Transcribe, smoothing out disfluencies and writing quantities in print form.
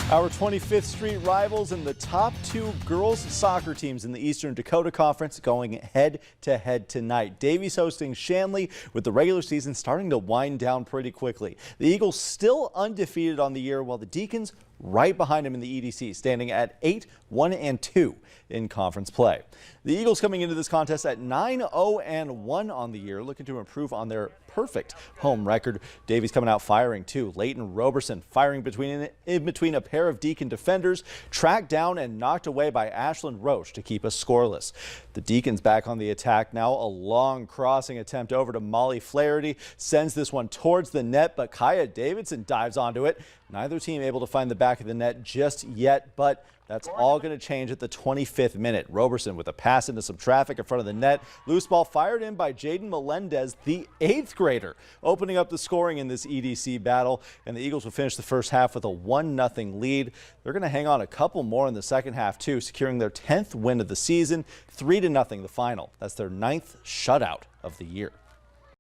Our 25th Street rivals and the top two girls soccer teams in the Eastern Dakota Conference going head to head tonight. Davies hosting Shanley with the regular season starting to wind down pretty quickly. The Eagles still undefeated on the year, while the Deacons right behind them in the EDC, standing at 8-1-2 in conference play. The Eagles coming into this contest at 9-0-1 on the year, looking to improve on their perfect home record. Davies coming out firing too. Leighton Roberson firing in between a pair of Deacon defenders, tracked down and knocked away by Ashlyn Roche to keep us scoreless. The Deacons back on the attack now. A long crossing attempt over to Molly Flaherty sends this one towards the net, but Kaya Davidson dives onto it. Neither team able to find the back of the net just yet, but that's all going to change at the 25th minute. Roberson with a pass into some traffic in front of the net. Loose ball fired in by Jaden Melendez, the 8th grader, opening up the scoring in this EDC battle. And the Eagles will finish the first half with a 1-0 lead. They're going to hang on a couple more in the second half too, securing their 10th win of the season. 3-0 the final. That's their 9th shutout of the year.